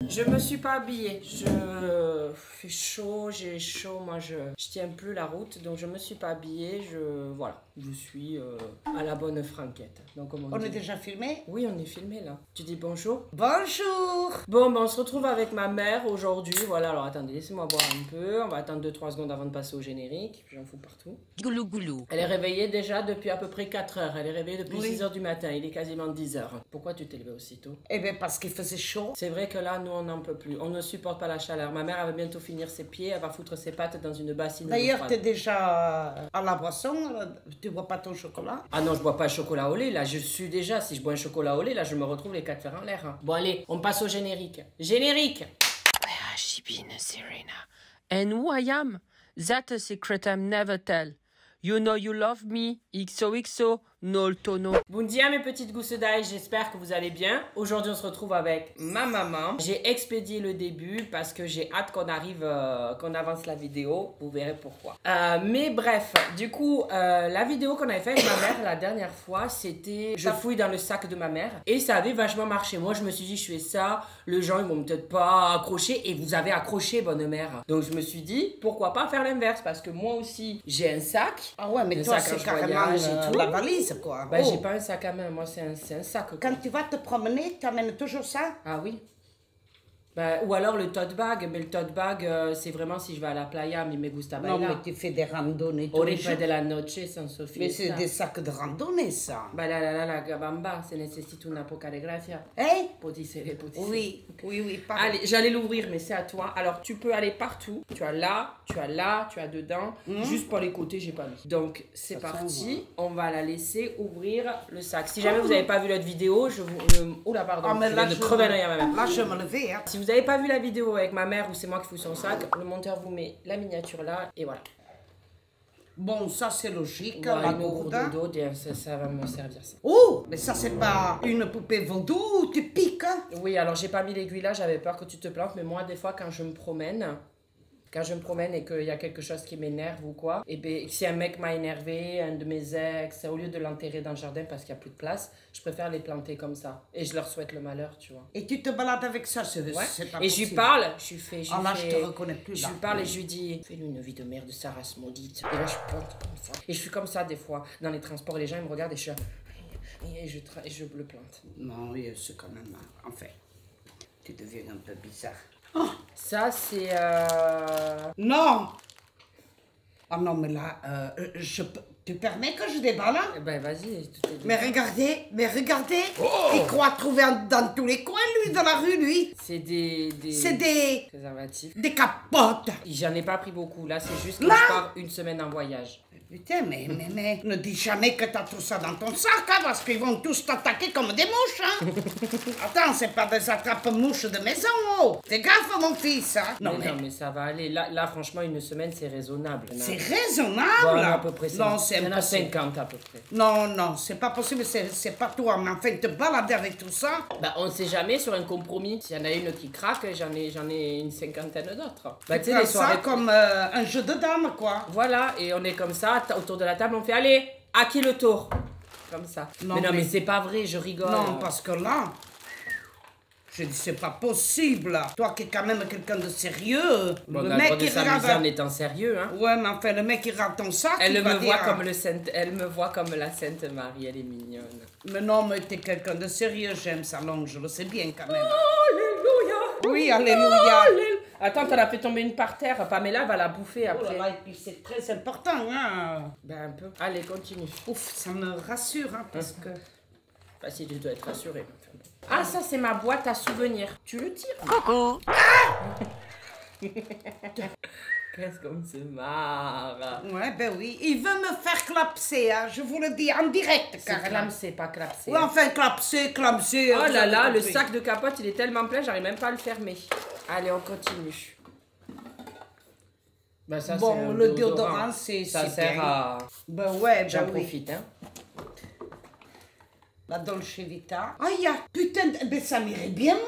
Je me suis pas habillée. Je fait chaud, j'ai chaud. Moi, je tiens plus la route, donc je me suis pas habillée. Voilà, je suis à la bonne franquette. Donc, On est déjà filmé? Oui, on est filmé là. Tu dis bonjour? Bonjour! Bon, ben, on se retrouve avec ma mère aujourd'hui. Voilà, alors attendez, laissez-moi boire un peu. On va attendre 2-3 secondes avant de passer au générique. J'en fous partout. Goulou goulou. Elle est réveillée déjà depuis à peu près 4 heures. Elle est réveillée depuis Oui. 6 heures du matin. Il est quasiment 10 heures. Pourquoi tu t'es levée aussitôt? Eh bien, parce qu'il faisait chaud. C'est vrai que là, nous, on n'en peut plus. On ne supporte pas la chaleur. Ma mère, elle va bientôt finir ses pieds. Elle va foutre ses pattes dans une bassine. D'ailleurs, d'eau tu es froide. déjà à la boisson, tu bois pas ton chocolat? Ah non, je bois pas le chocolat au lait. Là, je suis déjà. Si je bois un chocolat au lait, là, je me retrouve les 4 fers en l'air. Hein. Bon, allez, on passe au générique. Générique! Where has she been, Serena? And who I am? That's a secret I'm never tell. You know you love me. XOXO, no tono. Bundia, mes petites gousses d'ail, j'espère que vous allez bien. Aujourd'hui, on se retrouve avec ma maman. J'ai expédié le début parce que j'ai hâte qu'on arrive, qu'on avance la vidéo. Vous verrez pourquoi. Mais bref, du coup, la vidéo qu'on avait faite avec ma mère la dernière fois, c'était je fouille dans le sac de ma mère et ça avait vachement marché. Moi, je me suis dit, je fais ça, les gens ils vont peut-être pas accrocher et vous avez accroché, bonne mère. Donc, je me suis dit, pourquoi pas faire l'inverse parce que moi aussi, j'ai un sac. Ah ouais, mais Un toi, sac quand c'est je carrément voyage et tout. la valise, quoi. Bah, Oh. j'ai pas un sac à main, moi c'est un sac. Quoi. Quand tu vas te promener, tu amènes toujours ça? Ah oui. Bah, ou alors le tote bag, mais le tote bag c'est vraiment si je vais à la playa, mais me gusta Non, bailar. mais tu fais des randonnées tous les Oripa jours. de la noche sans Sofia. Mais c'est des sacs de randonnée, ça. Bah la gabamba, se necesita una poca de gracia. Hein? Poticere. Oui, oui, oui, pardon. Allez, j'allais l'ouvrir, mais c'est à toi. Alors, tu peux aller partout. Tu as là, tu as là, tu as dedans. Juste pour les côtés, j'ai pas mis. Donc, c'est Ça parti. On va la laisser ouvrir le sac. Si jamais vous n'avez pas vu l'autre vidéo, je vous... Oula, pardon. Ah, mais je là, viens de je- crever l'œil à ma mère. Là, je vais me lever, hein. Si vous n'avez pas vu la vidéo avec ma mère ou c'est moi qui fous son sac, le monteur vous met la miniature là et voilà. Bon, ça, c'est logique, Voilà, la une eau gourde. d'eau, ça va me servir ça. Oh, mais ça, c'est pas une poupée vaudou où tu piques, hein? Oui, alors j'ai pas mis l'aiguille là, j'avais peur que tu te plantes, mais moi des fois quand je me promène et qu'il y a quelque chose qui m'énerve ou quoi, et bien si un mec m'a énervé, un de mes ex, au lieu de l'enterrer dans le jardin parce qu'il n'y a plus de place, je préfère les planter comme ça. Et je leur souhaite le malheur, tu vois. Et tu te balades avec ça, c'est Ouais. pas Et je lui possible. parle, je lui Ah là, je te reconnais plus, Je là. lui parle et je lui dis, fais-lui une vie de merde, sa race maudite. Et là, je plante comme ça. Et je suis comme ça des fois, dans les transports, les gens ils me regardent et je le plante. Non, oui, c'est quand même... Enfin, tu deviens un peu bizarre. Ça, c'est... Non! Ah non, mais là, tu permets que je déballe, hein? Ben, vas-y. tout est Mais regardez, il croit trouver dans tous les coins, lui, dans la rue, lui. C'est des... C'est des préservatifs. capotes. J'en ai pas pris beaucoup. Là, c'est juste que Là je pars une semaine en voyage. Putain, mais, ne dis jamais que t'as tout ça dans ton sac, hein, parce qu'ils vont tous t'attaquer comme des mouches, hein. Attends, c'est pas des attrape-mouches de maison, oh. Fais gaffe, mon fils, hein. Non, mais ça va aller. Là, franchement, une semaine, c'est raisonnable. C'est Bon, raisonnable. à peu près. Non, c'est Il y en a impossible. 50 à peu près. Non, c'est pas possible, c'est pas toi. Mais enfin, te balader avec tout ça. Bah, on sait jamais sur un compromis. S'il y en a une qui craque, j'en ai une cinquantaine d'autres. Bah, tu sais, Prends les soirées... ça comme un jeu de dames, quoi. Voilà, et on est comme ça, autour de la table, on fait, allez, à qui le tour? Comme ça. Non, mais mais- c'est pas vrai, je rigole. Non, parce que là, je dis, c'est pas possible. Toi qui es quand même quelqu'un de sérieux, Bon, on le a le droit mec de qui s'amuser en regarde... étant sérieux, hein. Ouais, mais enfin, le mec qui regarde ton sac, Elle il va me voit dire, comme elle me voit comme la Sainte Marie, elle est mignonne. mais non, mais t'es quelqu'un de sérieux, j'aime sa langue, je le sais bien quand même. Alléluia! Oui, alléluia. Attends, t'en as fait tomber une par terre, Pamela va la bouffer Oh là après. là, et puis c'est très important, hein. Ben un peu. Allez, continue. Ouf, ça me rassure, hein, parce que... Bah si, tu dois être rassurée. Ah, ça c'est ma boîte à souvenirs. Tu le tires? Coucou. Qu'est-ce qu'on se marre? Ouais, ben oui, il veut me faire clapser, hein, je vous le dis, en direct, C'est carrément. clamsé, pas clapsé. Ouais, enfin, clapser. Oh vous là avez là, le compris. sac de capote, il est tellement plein, j'arrive même pas à le fermer. Allez, on continue. Bah, ça, c'est Bon, un le déodorant, Ça c'est sert bien. à... Ben ouais, J'en ben oui. profite, hein. La Dolce Vita. Ah, il y a putain de... Mais ça m'irait bien, moi.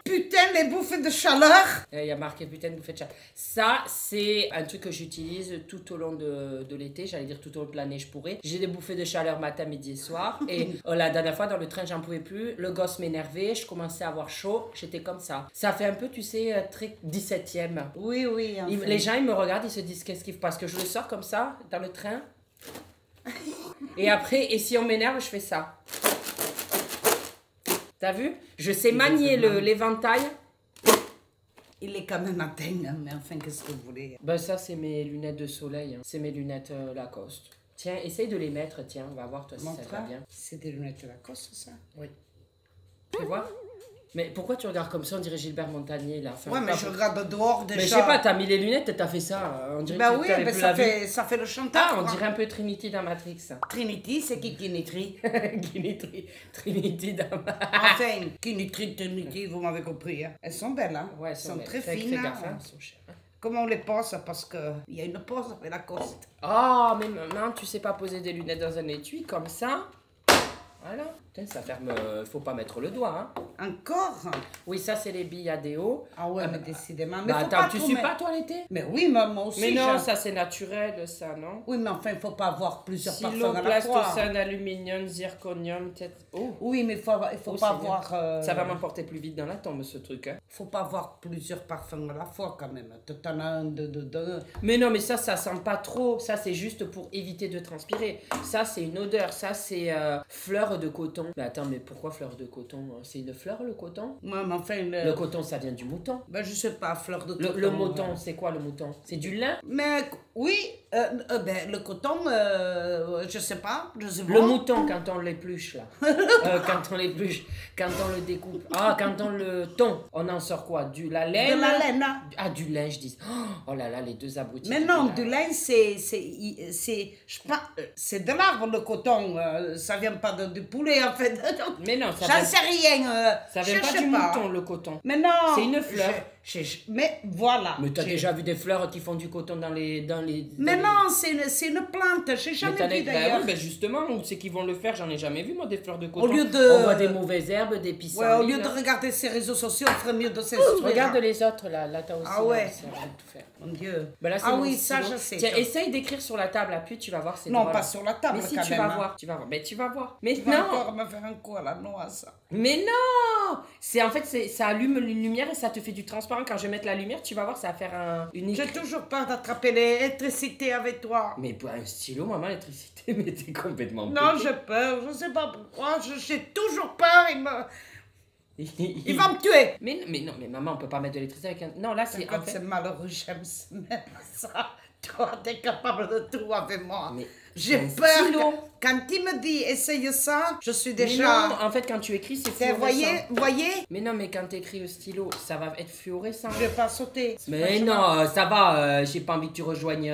Putain, les bouffées de chaleur. Il y a marqué putain de bouffée de chaleur. Ça, c'est un truc que j'utilise tout au long de l'été. J'allais dire tout au long de l'année, je pourrais. J'ai des bouffées de chaleur matin, midi et soir. Et la dernière fois, dans le train, j'en pouvais plus. Le gosse m'énervait. Je commençais à avoir chaud. J'étais comme ça. Ça fait un peu, tu sais, très 17e. Oui, oui. Enfin. Les gens, ils me regardent, ils se disent qu'est-ce qu'il faut. Parce que je le sors comme ça, dans le train. Et après, et si on m'énerve, je fais ça. T'as vu? Je sais manier l'éventail. Il est quand même atteint, hein, mais enfin, qu'est-ce que vous voulez? Ben ça, c'est mes lunettes de soleil. Hein. C'est mes lunettes Lacoste. Tiens, essaye de les mettre, tiens. On va voir, toi, si ça va bien. C'est des lunettes Lacoste, ça? Oui. Tu vois? Mais pourquoi tu regardes comme ça? On dirait Gilbert Montagnier, là. Enfin, ouais, mais je regarde dehors déjà. Mais je sais pas, t'as mis les lunettes et t'as fait ça. On dirait bah que oui, t'avais mais plus la vue. ça fait le chanteur. Ah, on dirait un peu Trinity dans Matrix. Trinity, c'est qui Kinitri? Trinity dans Enfin, Trinity, vous m'avez compris. Hein. Elles sont belles, hein? Ouais, elles sont très fais fines. gaffe, Hein. elles sont chères. Comment on les pose? Parce qu'il y a une pose avec la coste. Oh, mais maman, tu sais pas poser des lunettes dans un étui comme ça? Voilà. Putain, ça ferme. Faut pas mettre le doigt, hein. Encore? Oui, ça, c'est les billes à déo. Ah ouais, mais décidément. Mais Bah faut attends, pas tu trop suis mettre. pas, toi, l'été? Mais oui, mais moi aussi. Mais non, j'aime. ça, c'est naturel, ça, non? Oui, mais enfin, il faut pas avoir plusieurs parfums Silo, à la fois. plastocène, aluminium, zirconium, peut-être. Oh! Oui, mais il faut Oh, pas Seigneur. avoir... Ça va m'emporter plus vite dans la tombe, ce truc, hein. Faut pas avoir plusieurs parfums à la fois, quand même. T'en as un, deux. Mais non, mais ça sent pas trop. Ça, c'est juste pour éviter de transpirer. Ça, c'est une odeur. Ça, c'est fleur de coton. Mais attends, mais pourquoi fleur de coton? C'est une fleur, le coton? Ouais, mais enfin... Le coton, ça vient du mouton. Ben, je sais pas, fleur de coton. Le mouton, c'est quoi le mouton? C'est du lin? Mais oui, ben, le coton, je sais pas. Le mouton, quand on l'épluche, là. Quand on l'épluche, quand on le découpe. Ah, quand on le tond, on en sort quoi? La laine? De la laine. Hein. Ah, du lin, je dis. Oh là là, les deux abrutis. Mais non, du lin, c'est de l'arbre, le coton. Ça vient pas du poulet, en fait. Mais non, ça J'en vient, sais rien. ça vient pas du mouton, le coton. Mais non. C'est une fleur. Mais voilà. Mais t'as déjà vu des fleurs qui font du coton dans les... Mais non, c'est une plante. J'ai jamais vu d'ailleurs. Ben oui, ben justement, où c'est qu'ils vont le faire? J'en ai jamais vu, moi, des fleurs de coton. Au lieu de... On voit des mauvaises herbes, des pissenlits. Ouais, au lieu de regarder ces réseaux sociaux, on ferait mieux de s'instruire. Regarde les autres, là. Là, t'as aussi... Ah ouais. Ça va tout faire. Mon Dieu. Ben là, c'est Ah mon oui, ça, stylo. je sais. Tiens, essaye d'écrire sur la table, puis tu vas voir, c'est Non, drôle. pas sur la table, Mais si, quand tu même, vas hein. voir, tu vas voir. Mais tu vas voir. Mais Tu vas non. encore me faire un coup à la noix, ça. Mais non. En fait, ça allume une lumière et ça te fait du transparent. Quand je vais mettre la lumière, tu vas voir, ça va faire une... J'ai toujours peur d'attraper l'électricité avec toi. Mais pour un stylo, maman, l'électricité, mais t'es complètement... Non, pété. j'ai peur, je sais pas pourquoi, j'ai toujours peur, il va me tuer. Mais non, mais maman, on peut pas mettre de l'électricité avec un... Non, là, c'est... Quand En fait... c'est malheureux, j'aime même ça. Toi, t'es capable de tout avec moi. Mais J'ai un peur. stylo. Quand il me dit essaye ça, je suis Mais déjà... non, en fait, quand tu écris, c'est Vous fluorescent. voyez, Mais non, mais quand t'écris au stylo, ça va être fluorescent. je vais pas sauter. Mais non, ça va, j'ai pas envie que tu rejoignes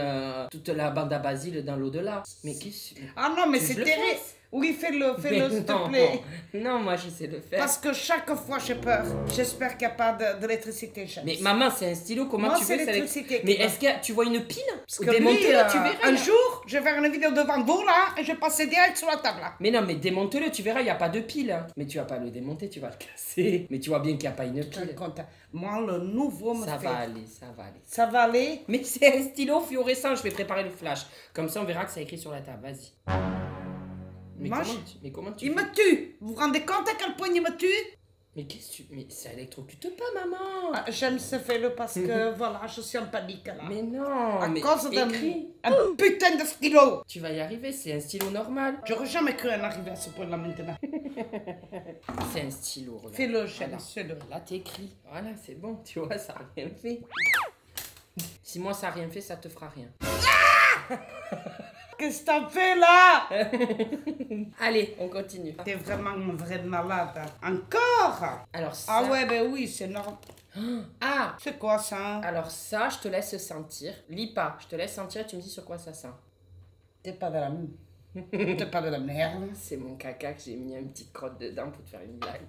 toute la bande à Basile dans l'au-delà. Mais qu'est-ce que... Ah non, mais Que c'est je le terrible. fasse. Oui, fais-le, Mais s'il te non, plaît. Non, moi, je sais le faire. Parce que chaque fois, j'ai peur. J'espère qu'il n'y a pas d'électricité. Mais maman, c'est un stylo, comment Moi, tu c'est fais ça? l'électricité qui Mais va. est-ce que tu vois une pile? Parce Ou que démonte-le, lui, tu verras. un là. jour, je vais faire une vidéo devant vous, là, et je vais passer direct sur la table, là. Mais non, mais démonte-le, tu verras, il n'y a pas de pile. Hein. Mais tu vas pas le démonter, tu vas le casser. Mais tu vois bien qu'il n'y a pas une pile. Moi, le nouveau me Ça fait... va aller, ça va aller. Ça va aller? Mais c'est un stylo fluorescent, je vais préparer le flash. Comme ça, on verra que ça écrit sur la table, vas-y. Mais, Moi, mais comment tu Il fais? me tue. Vous vous rendez compte à quel point il me tue? Mais qu'est-ce que tu... Mais ça électrocute pas, maman. Ah, j'aime ce fait-le parce que, voilà, je suis en panique, là. Mais non, à mais cause d'un écris. un putain de stylo. Tu vas y arriver, c'est un stylo normal. J'aurais jamais cru en arriver à ce point-là maintenant. C'est un stylo, regarde. Fais-le, chérie, Voilà. fais-le. Là, t'écris. Voilà, c'est bon, tu vois, ça n'a rien fait. Si moi, ça n'a rien fait, ça te fera rien. Qu'est-ce que t'as fait, là? Allez, on continue. T'es vraiment un vrai malade. Encore? Alors ça... Ah ouais, ben oui, c'est normal. Ah, C'est quoi, ça? alors ça, je te laisse sentir. Lis pas, je te laisse sentir et tu me dis sur quoi ça sent. T'es pas de la... T'es pas de la merde. C'est mon caca que j'ai mis une petite crotte dedans pour te faire une blague.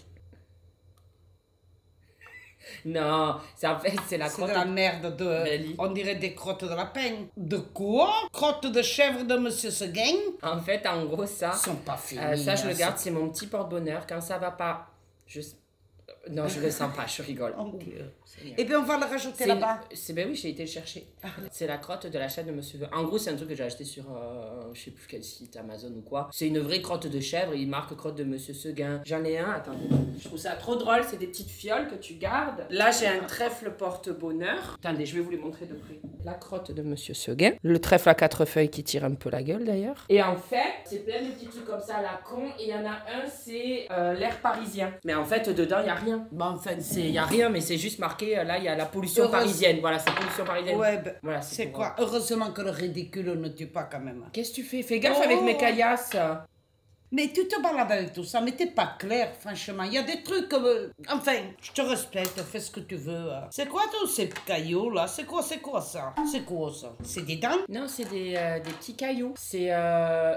Non, en fait, c'est la C'est crotte. de la merde de... Belly. On dirait des crottes de lapin. De quoi? Crottes de chèvre de Monsieur Seguin? En fait, en gros, ça, Ils sont pas finis. ça, je hein, le garde, c'est mon petit porte-bonheur. Quand ça va pas, non, je le sens pas, je rigole. Oh Dieu. Et bien on va le rajouter là-bas. Ben oui, j'ai été le chercher. C'est la crotte de la chaîne de Monsieur. En gros, c'est un truc que j'ai acheté sur, je sais plus quel site, Amazon ou quoi. C'est une vraie crotte de chèvre, il marque crotte de Monsieur Seguin. J'en ai un, attendez. Je trouve ça trop drôle, c'est des petites fioles que tu gardes. Là, j'ai un trèfle porte-bonheur. Attendez, je vais vous les montrer de près. La crotte de Monsieur Seguin. Le trèfle à 4 feuilles qui tire un peu la gueule d'ailleurs. Et en fait, c'est plein de petits trucs comme ça à la con. Et il y en a un, c'est l'air parisien. Mais en fait, dedans, il n'y a rien. Bon, enfin, Il n'y a rien, mais c'est juste marqué, là, il y a la pollution parisienne. Voilà, c'est pollution parisienne. ouais, ben, Voilà, c'est pour- quoi? Heureusement que le ridicule ne tue pas quand même. Qu'est-ce que tu fais? Fais gaffe avec mes caillasses. Mais tu te balades avec tout ça, mais t'es pas clair, franchement. Il y a des trucs comme... Enfin, je te respecte, fais ce que tu veux. C'est quoi tous ces cailloux là? C'est quoi ça? C'est quoi ça? C'est des dents? Non, c'est des petits cailloux. C'est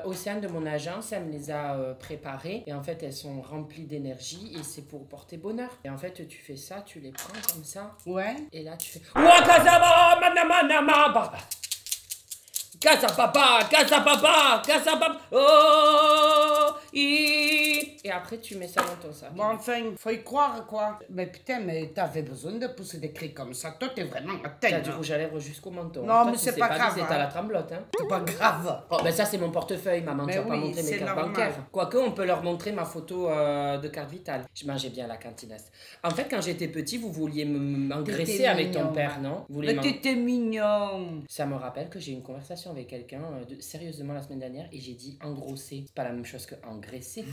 Océane de mon agence, elle me les a préparés. Et en fait, elles sont remplies d'énergie et c'est pour porter bonheur. Et en fait, tu fais ça, tu les prends comme ça. Ouais. Et là, tu fais... Wakazaba, manamanama, papa. Casa papa, oh, et après tu mets ça dans ton sac. Bon, enfin, faut y croire, quoi. Mais putain, mais t'avais besoin de pousser des cris comme ça. Toi, t'es vraiment T'as atteint. du rouge à lèvres jusqu'au menton. Non, Toi, mais tu c'est sais pas grave, C'est hein. à la tremblote, hein. C'est pas grave. Oh, ben ça, c'est mon portefeuille, maman. Mais Tu vas pas oui, montrer mes c'est cartes normal. bancaires. Quoique, on peut leur montrer ma photo de carte vitale. Je mangeais bien à la cantinasse. En fait, quand j'étais petit, vous vouliez m'engraisser T'étais avec ton mignon. père, non? Vous voulez Mais t'étais mignon. Ça me rappelle que j'ai eu une conversation avec quelqu'un sérieusement la semaine dernière et j'ai dit engrosser. C'est pas la même chose que engraisser.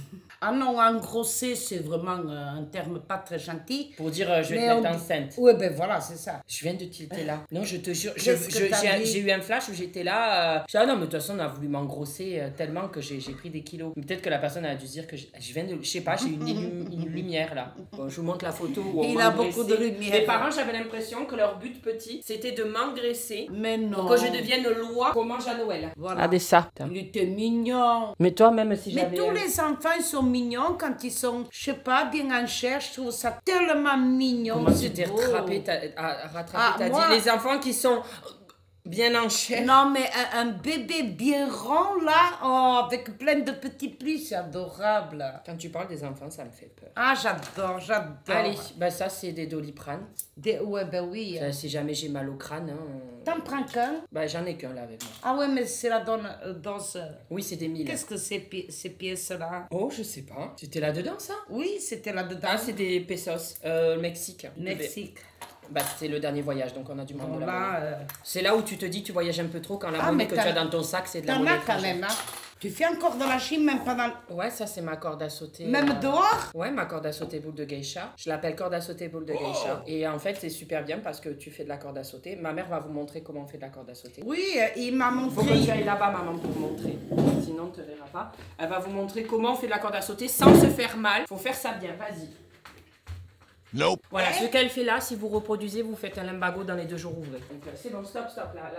Ah non, engrosser, c'est vraiment un terme pas très gentil. Pour dire je vais Mais te on mettre dit- enceinte. Oui, ben voilà, c'est ça. Je viens de tilter là. Non, je te jure, Qu'est-ce que t'as dit? j'ai eu un flash où j'étais là. Je dis, ah non, mais de toute façon, on a voulu m'engrosser tellement que j'ai pris des kilos. Mais peut-être que la personne a dû se dire que je viens de. Je sais pas, j'ai une lumière là. Bon, je vous montre la photo où on Il a m'engraissait. beaucoup de lumière. Mes parents, j'avais l'impression que leur but petit, c'était de m'engraisser. Mais non. Pour que je devienne loi qu'on mange à Noël. Voilà. Regardez ça. Il était mignon. Mais toi, même si Mais j'avais. tous les enfants, ils sont mignons quand ils sont, je sais pas, bien en chair. Je trouve ça tellement mignon. Comment tu c'est t'es beau. rattrapé? Ah, T'as moi- dit les enfants qui sont bien en chair. Non, mais un bébé bien rond, là, oh, avec plein de petits plis, c'est adorable. Quand tu parles des enfants, ça me fait peur. Ah, j'adore. Allez, bah ça c'est des Doliprane. Ouais, ben oui. Ça, si jamais j'ai mal au crâne, hein, T'en prends qu'un? bah j'en ai qu'un là avec moi. Ah ouais, mais c'est la dose. Oui, c'est des 1000. Qu'est-ce que c'est, ces pièces-là? Oh, je sais pas. C'était là-dedans ça? Oui, c'était là-dedans. Ah, c'est des pesos. Mexique. Mexique. Bah c'est le dernier voyage, donc on a dû prendre de la monnaie. Là, C'est là où tu te dis que tu voyages un peu trop quand la Ah, monnaie mais que tu as dans ton sac, c'est de la t'en monnaie as quand étrangère. même, hein? Tu fais encore de la chine, même pendant... Ouais, ça c'est ma corde à sauter. Même dehors? Ouais, ma corde à sauter boule de geisha. Je l'appelle corde à sauter boule de geisha. Et en fait, c'est super bien parce que tu fais de la corde à sauter. Ma mère va vous montrer comment on fait de la corde à sauter. Oui, il m'a Faut que tu montré. ailles là-bas, maman, pour montrer. Sinon, on ne te verra pas. Elle va vous montrer comment on fait de la corde à sauter sans se faire mal. Faut faire ça bien, vas-y. Nope. Voilà, ce qu'elle fait là, si vous reproduisez, vous faites un lumbago dans les 2 jours ouvrés. Donc c'est bon, stop. Là,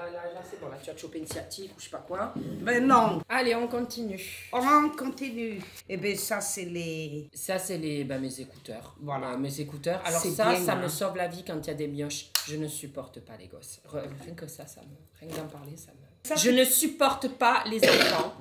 c'est bon. Là, tu as chopé une sciatique ou je sais pas quoi. Mais non, Allez, on continue. on continue. Eh bien, ça, c'est les... Ça, c'est mes écouteurs. Voilà. Mes écouteurs. Alors C'est ça, bien, ça hein. me sauve la vie quand il y a des mioches. Je ne supporte pas les gosses. Rien que ça me... Rien que d'en parler, ça me... Je ne supporte pas les enfants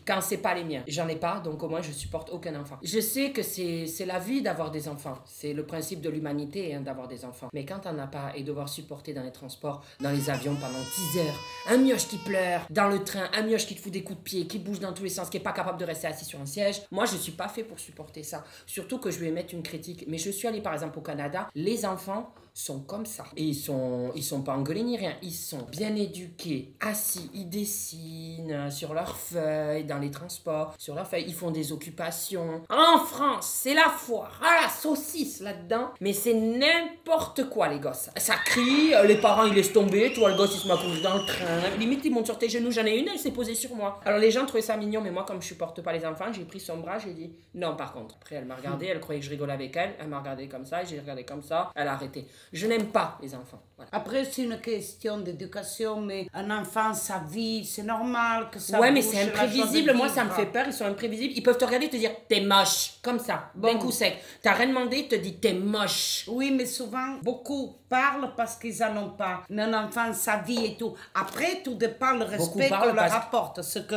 quand c'est pas les miens. J'en ai pas, donc au moins je supporte aucun enfant. Je sais que c'est la vie d'avoir des enfants. C'est le principe de l'humanité hein, d'avoir des enfants. Mais quand t'en as pas et devoir supporter dans les transports, dans les avions pendant 10 heures, un mioche qui pleure, dans le train, un mioche qui te fout des coups de pied, qui bouge dans tous les sens, qui est pas capable de rester assis sur un siège, moi je suis pas fait pour supporter ça. Surtout que je vais émettre une critique. Mais je suis allée par exemple au Canada, les enfants sont comme ça. Et ils sont pas engueulés ni rien. Ils sont bien éduqués, assis, ils dessinent sur leurs feuilles, dans les transports, sur leurs feuilles, ils font des occupations. En France, c'est la foire, ah la saucisse là-dedans. Mais c'est n'importe quoi les gosses. Ça crie, les parents ils laissent tomber, toi le gosse il se met à courir dans le train. Limite il monte sur tes genoux, j'en ai une, elle s'est posée sur moi. Alors les gens trouvaient ça mignon, mais moi comme je supporte pas les enfants, j'ai pris son bras, j'ai dit non par contre. Après elle m'a regardé, elle croyait que je rigolais avec elle, elle m'a regardé comme ça, et j'ai regardé comme ça, elle a arrêté. Je n'aime pas les enfants. Voilà. Après, c'est une question d'éducation, mais un enfant, sa vie, c'est normal que ça Ouais, mais bouge, c'est la joie de imprévisible. Moi, ça me vivre. fait peur. Ils sont imprévisibles. Ils peuvent te regarder et te dire t'es moche. Comme ça, d'un Bon. coup sec. T'as rien demandé, ils te disent t'es moche. Oui, mais souvent, beaucoup parlent parce qu'ils n'en ont pas. Mais un enfant, sa vie et tout. Après, tout dépend le respect parlent qu'on leur parce que- apporte, ce que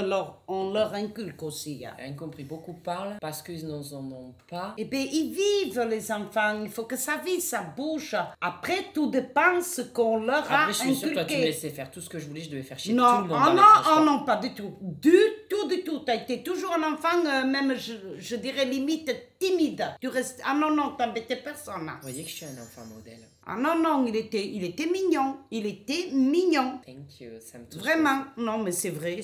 on leur inculque aussi. Hein. Rien compris. Beaucoup parlent parce qu'ils n'en ont pas. Eh bien, ils vivent, les enfants. Il faut que sa vie, ça bouge. Après, tout dépend ce qu'on leur a Après, je suis sûre que toi, tu me inculqué. laissais faire tout ce que je voulais. Je devais faire chier tout Non, le monde. oh dans les non, transports. oh non, pas du tout. Du tout. Tu as été toujours un enfant, même, je dirais, limite timide. Tu restes... Ah non, t'embêtais personne. Vous voyez que je suis un enfant modèle. Ah non, il était mignon. Il était mignon. Thank you. Ça me touche. Vraiment. Non, mais c'est vrai,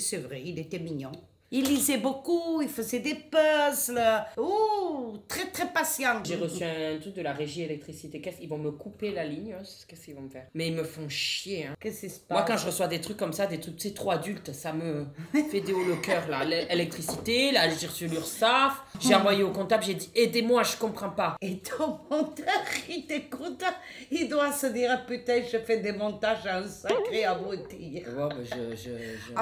il était mignon. Il lisait beaucoup, il faisait des puzzles. Oh, très, très patient. J'ai reçu un truc de la régie électricité. Ils vont me couper la ligne. Qu'est-ce qu'ils vont me faire? Mais ils me font chier. Hein. Qu'est-ce qui se passe? Moi, quand je reçois des trucs comme ça, des trucs, tu sais, trop adultes, ça me fait des hauts le cœur, là. L'électricité, là, j'ai reçu l'URSSAF, j'ai envoyé au comptable, j'ai dit, aidez-moi, je comprends pas. Et ton monteur, il t'écoute, il doit se dire, putain, je fais des montages à un sacré abruti. Ouais, bah,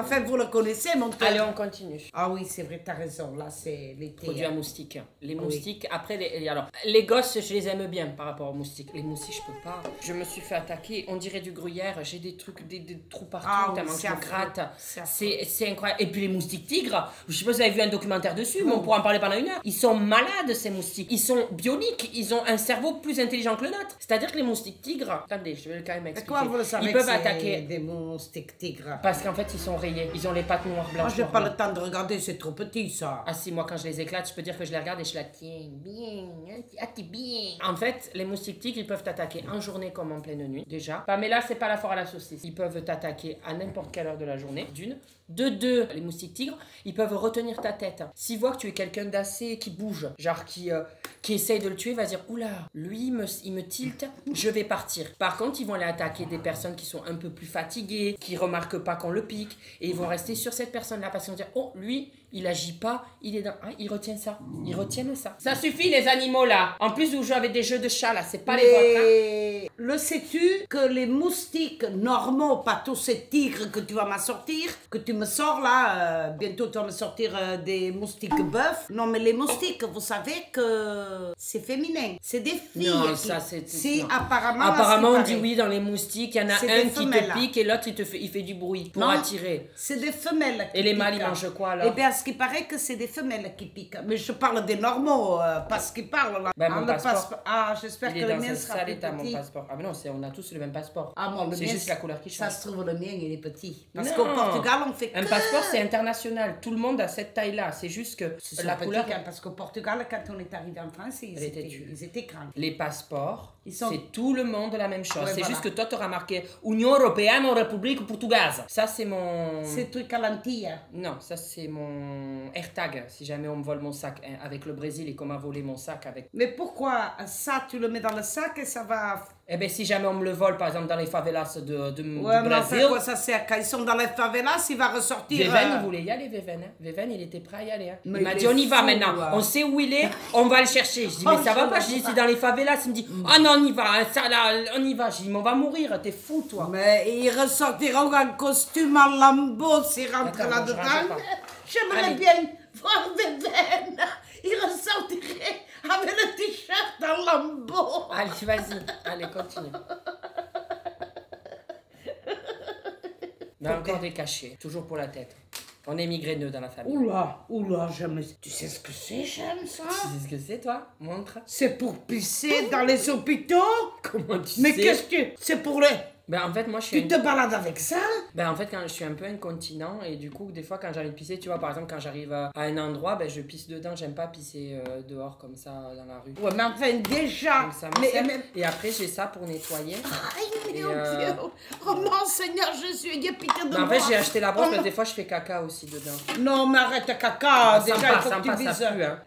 Enfin, vous le connaissez, monteur. Allez, on continue. Ah oui, c'est vrai, t'as raison, là, c'est l'été. Produits à moustiques. Les moustiques, après, alors, les gosses, je les aime bien par rapport aux moustiques. Les moustiques, je peux pas. Je me suis fait attaquer, on dirait du gruyère, j'ai des trucs, des trous partout, Ah oui, tellement que c'est je me affreux. gratte. C'est affreux. C'est incroyable. Et puis les moustiques tigres, je sais pas si vous avez vu un documentaire dessus, mais on pourra en parler pendant 1 heure. Ils sont malades, ces moustiques. Ils sont bioniques, ils ont un cerveau plus intelligent que le nôtre. C'est-à-dire que les moustiques tigres, attendez, je vais quand même expliquer. Comment vous le savez Ils peuvent que c'est attaquer. des moustiques tigres? Parce qu'en fait, ils sont rayés. Ils ont les pattes noires, Moi, blanches. j'ai noires, pas blanches. le temps de regarder, c'est trop petit, ça. Ah si, moi quand je les éclate, je peux dire que je les regarde et je la tiens bien, ah t'es bien. En fait, les moustiques tigres, ils peuvent t'attaquer en journée comme en pleine nuit, déjà. Mais là, c'est pas la foire à la saucisse. Ils peuvent t'attaquer à n'importe quelle heure de la journée, d'une. De deux, les moustiques tigres, ils peuvent retenir ta tête. S'ils voient que tu es quelqu'un d'assez qui bouge, genre qui essaye de le tuer, va dire oula, lui il me tilte, je vais partir. Par contre, ils vont aller attaquer des personnes qui sont un peu plus fatiguées, qui remarquent pas qu'on le pique, et ils vont rester sur cette personne-là parce qu'ils vont dire oh lui, il agit pas, il est dans, ah, il retient ça, ils retiennent ça. Ça suffit les animaux là. En plus, vous jouez avec des jeux de chats là, c'est pas les vôtres. Hein. Le sais-tu que les moustiques normaux, pas tous ces tigres que tu vas m'assortir, que tu me sors là, bientôt tu vas me sortir des moustiques bœufs. Non, mais les moustiques, vous savez que c'est féminin, c'est des filles. Non, ça c'est. Non. Apparemment. Apparemment, on à ce dit qui paraît. oui dans les moustiques, il y en a C'est un des qui femelles, te là. pique et l'autre il fait du bruit pour Non, attirer. C'est des femelles. Et les mâles, ils piquent. mangent quoi, alors? Eh bien, à ce qui paraît que c'est des femelles qui piquent. Mais je parle des normaux, pas ce qu'ils parlent là. Ben, mon le passeport. Ah, j'espère Il que est le dans mien un sera sale plus état, mon petit. passeport. Ah mais non, on a tous le même passeport. Ah, bon, le C'est mien, juste la couleur qui change. Ça se trouve, le mien, il est petit. Parce Non. qu'au Portugal, on fait Un que... passeport, c'est international. Tout le monde a cette taille-là. C'est juste que C'est la petit, couleur. hein, parce qu'au Portugal, quand on est arrivé en France, ils était étaient, tue. ils étaient grands. Les passeports, Ils sont- c'est tout le monde la même chose. Ouais, c'est voilà. juste que toi, tu auras marqué Union Européenne ou République Portugaise. Ça, c'est mon. C'est truc à lentilles. Non, ça, c'est mon AirTag. Si jamais on me vole mon sac hein, avec le Brésil et qu'on m'a volé mon sac avec. Mais pourquoi ça, tu le mets dans le sac et ça va... Eh bien, si jamais on me le vole, par exemple, dans les favelas du Ouais, Brésil. mais enfin, quoi ça sert? Quand ils sont dans les favelas, il va ressortir... Véven, il voulait y aller, Véven. Hein. Véven, il était prêt à y aller. Hein. Mais Il m'a il dit, est on y va fou, maintenant. là. On sait où il est, on va le chercher. Je dis, mais Oh, ça va je pas. le Je dis, vois. c'est dans les favelas. Il me dit, ah non, on y va. hein, Ça, là, on y va. Je dis, mais on va mourir. T'es fou, toi. Mais ils ressortiront en costume en lambeau s'ils rentrent Attends, je rentre là-dedans. pas. J'aimerais Allez. bien voir des veines. Ils ressortiraient avec le t-shirt en lambeau. Allez, vas-y. Allez, continue. Là, encore des cachets. Toujours pour la tête. On est migraineux dans la famille. Oula, j'aime... Tu sais ce que c'est, j'aime ça? Tu sais ce que c'est, toi? Montre. C'est pour pisser dans les hôpitaux? Comment tu Mais sais? qu'est-ce que... C'est pour les... Ben, en fait, moi, je suis. Tu te balades avec ça? Ben en fait quand je suis un peu incontinent et du coup des fois quand j'ai envie de pisser, tu vois par exemple quand j'arrive à un endroit, ben je pisse dedans, j'aime pas pisser dehors comme ça dans la rue. Ouais, mais enfin, déjà... Donc ça me Mais, sert. Et après j'ai ça pour nettoyer. Aïe, Et, mon Dieu! Oh non, Seigneur Jésus, il y a pitié de Ben, en moi! fait j'ai acheté la brosse Oh, parce que non. des fois je fais caca aussi dedans. Non, mais arrête, caca! Ça me Déjà, il passe, faut ça que me tu passe, ça vises... pue hein.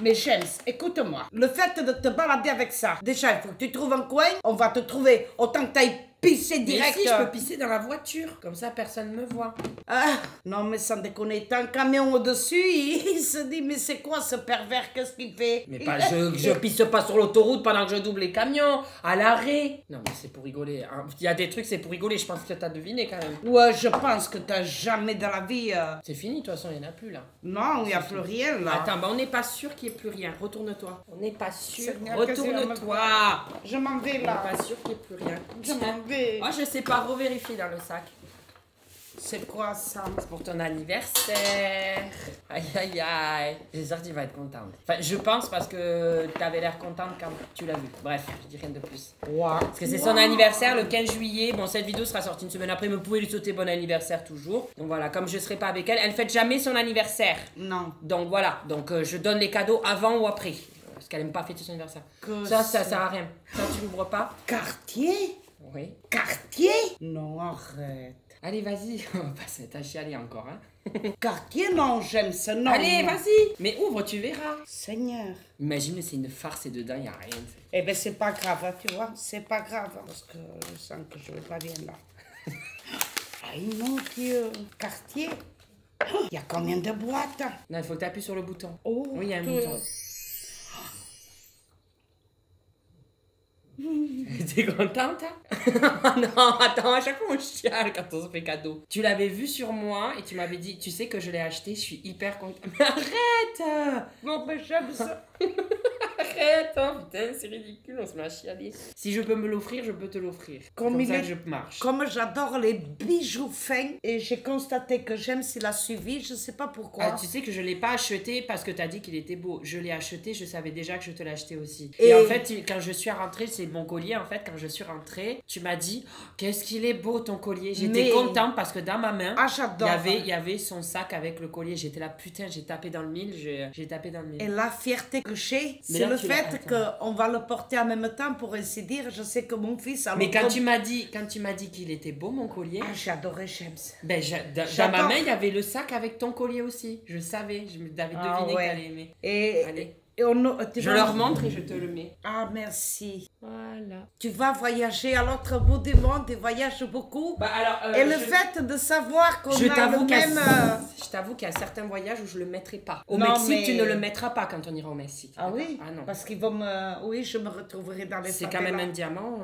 Mais James, écoute-moi. Le fait de te balader avec ça, déjà, il faut que tu trouves un coin. On va te trouver autant que t'ailles pisser Mais direct. si, je peux pisser dans la voiture, comme ça personne ne me voit. Ah, non, mais sans déconner, t'as un camion au-dessus, il se dit, mais c'est quoi ce pervers, qu'est-ce qu'il fait? Mais pas, je pisse pas sur l'autoroute pendant que je double les camions, à l'arrêt. Non mais c'est pour rigoler, hein. Il y a des trucs c'est pour rigoler, je pense que t'as deviné quand même. Ouais, je pense que t'as jamais dans la vie... C'est fini, de toute façon, il n'y en a plus là. Non, il n'y a plus rien, là. Attends, bah on n'est pas sûr qu'il n'y ait plus rien, retourne-toi. On n'est pas sûr, Seigneur, retourne-toi. Je m'en vais, On n'est là. pas sûr qu'il n'y ait plus rien. Je m'en vais. Oh, je sais pas, revérifier dans le sac. C'est quoi, ça? C'est pour ton anniversaire. Aïe, aïe, aïe. J'espère que tu vas être contente. Enfin, je pense parce que tu avais l'air contente quand tu l'as vu. Bref, je dis rien de plus. Wow. Parce que c'est son anniversaire le 15 juillet. Bon, cette vidéo sera sortie une semaine après, mais vous pouvez lui souhaiter bon anniversaire toujours. Donc voilà, comme je serai pas avec elle, elle fête jamais son anniversaire. Non. Donc voilà, donc je donne les cadeaux avant ou après. Parce qu'elle aime pas fêter son anniversaire. Ça sert à rien. Ça, tu l'ouvres pas. Cartier? Oui. Cartier? Non, arrête. Allez, vas-y. On va pas se mettre à chialer encore, hein. Cartier, non, j'aime ça, non. Allez, vas-y. Mais ouvre, tu verras. Seigneur. Imagine, c'est une farce et dedans, il n'y a rien. Eh ben, c'est pas grave, hein, tu vois, c'est pas grave, parce que je sens que je vais pas bien là. Aïe, mon Dieu. Cartier? Il y a combien de boîtes? Non, il faut que tu appuies sur le bouton. Oh, Oui, il y a un Dieu. bouton. T'es contente, hein? Non, attends, à chaque fois on chiale quand on se fait cadeau. Tu l'avais vu sur moi et tu m'avais dit, tu sais que je l'ai acheté, je suis hyper contente. Mais arrête! Non, mais j'aime ça. Arrête, hein, putain, c'est ridicule, on se met à chialer. Si je peux me l'offrir, je peux te l'offrir. Comme il ça est- que je marche. Comme j'adore les bijoux fins, et j'ai constaté que j'aime s'il a suivi, je sais pas pourquoi. Ah, tu sais que je l'ai pas acheté parce que t'as dit qu'il était beau. Je l'ai acheté, je savais déjà que je te l'ai acheté aussi. Et en fait, quand je suis rentrée, c'est mon collier, en fait, quand je suis rentrée, tu m'as dit, oh, qu'est-ce qu'il est beau ton collier. J'étais Mais- contente parce que dans ma main, Ah, j'adore. il y avait son sac avec le collier. J'étais là, putain, j'ai tapé dans le mille, j'ai tapé dans le mille. Et la fierté que j'ai, Mais c'est là, le tu l'as- fait attends. qu'on va le porter en même temps, pour ainsi dire. Je sais que mon fils a Mais l'autre- quand tu m'as dit qu'il était beau mon collier, Ah, j'adorais James. ben, dans ma J'adore. main, il y avait le sac avec ton collier aussi. Je savais, je m'avais Ah, deviné ouais. que t'allais aimer. Et, Allez. et tu Je vas- leur montre et je te le mets. Ah, merci. Voilà. Tu vas voyager à l'autre bout du monde, tu voyages beaucoup. Bah alors, Et le fait de savoir qu'on Je a t'avoue le même... qu'il y a certains voyages où je le mettrai pas. Au Non, Mexique, mais- tu ne le mettras pas quand on ira au Mexique. Ah oui? Ah non. Parce qu'ils vont me... Oui, je me retrouverai dans les C'est quand même favelas. un diamant,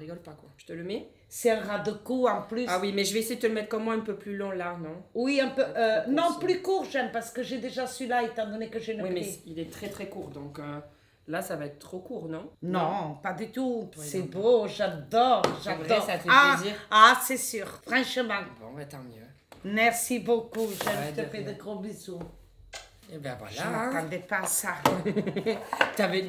rigole pas quoi. Je te le mets? C'est un ras de cou en plus. Ah oui, mais je vais essayer de te le mettre comme moi un peu plus long là, non? Oui, un peu... Plus non, court, plus court, j'aime, parce que j'ai déjà celui-là, étant donné que j'ai une Oui, mais prix. il est très très court, donc là ça va être trop court, non? Non, pas du tout. Oui, C'est non. beau, j'adore, C'est vrai, j'adore. ça te fait ah, plaisir? Ah, c'est sûr, franchement. Bon, bah tant mieux. Merci beaucoup, Ouais, je te de fais rien. de gros bisous. Et ben Je voilà. hein. m'attendais pas à ça.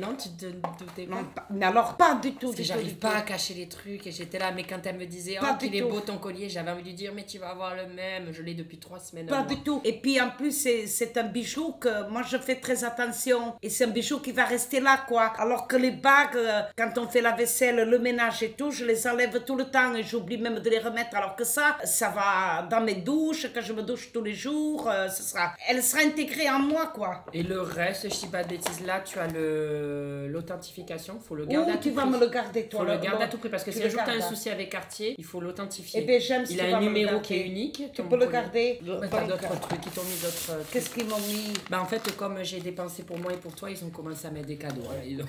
Non, tu te doutais pas? Non, mais alors pas du tout. Parce que du tout, j'arrive du pas à tout. cacher les trucs et j'étais là, mais quand elle me disait Pas oh du qu'il est tout. beau ton collier, j'avais envie de lui dire mais tu vas avoir le même, je l'ai depuis 3 semaines. Pas un mois. du tout. Et puis en plus, c'est un bijou que moi je fais très attention. Et c'est un bijou qui va rester là, quoi. Alors que les bagues, quand on fait la vaisselle, le ménage et tout, je les enlève tout le temps et j'oublie même de les remettre. Alors que ça va dans mes douches, quand je me douche tous les jours, elle sera intégrée en moi, quoi. Et le reste, je dis pas de bêtises, là tu as l'authentification, faut le garder Ou à tout tu vas prix. me le garder, toi. Faut le là, garder à non. tout prix parce que Tu si le un jour tu as un gardes. souci avec Cartier, il faut l'authentifier. Eh bien, j'aime si Il tu a vas un me le numéro garder. qui est unique. Tu ton peux le collier. garder. Ouais, t'as d'autres trucs, ils t'ont mis d'autres trucs. Qu'est-ce qu'ils m'ont mis? Bah en fait, comme j'ai dépensé pour moi et pour toi, ils ont commencé à mettre des cadeaux. Voilà, ils ont-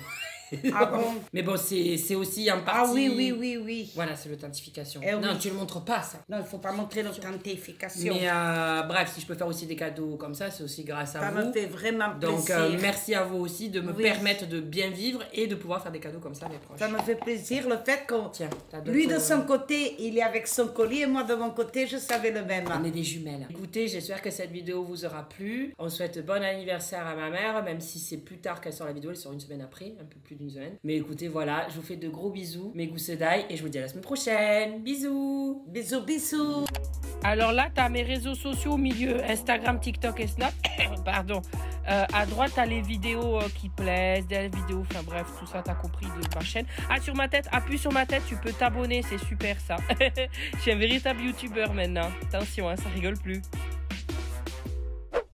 Ah bon? Mais bon, c'est aussi en partie... Ah oui. Voilà, c'est l'authentification. Eh non, oui. tu le montres pas, ça. Non, il faut pas montrer l'authentification. Mais bref, si je peux faire aussi des cadeaux comme ça, c'est aussi grâce à Ça vous. me fait vraiment Donc plaisir. merci à vous aussi de me Oui. permettre de bien vivre et de pouvoir faire des cadeaux comme ça à mes proches. Ça me fait plaisir le fait qu'on... Tiens, t'as d'autres... Lui de son côté, il est avec son collier, et moi de mon côté, je savais le même. On est des jumelles. Écoutez, j'espère que cette vidéo vous aura plu. On souhaite bon anniversaire à ma mère, même si c'est plus tard qu'elle sort la vidéo, elle sort une semaine après, un peu plus d'une semaine. Mais écoutez, voilà, je vous fais de gros bisous, mes gousses d'ail, et je vous dis à la semaine prochaine. Bisous. Bisous, bisous. Alors là, tu as mes réseaux sociaux au milieu, Instagram, TikTok et Snap. Pardon. À droite, tu as les vidéos qui plaisent, des vidéos, enfin bref, tout ça, tu as compris de ma chaîne. Ah, sur ma tête, appuie sur ma tête, tu peux t'abonner, c'est super ça. Je suis un véritable youtubeur maintenant. Attention, hein, ça rigole plus.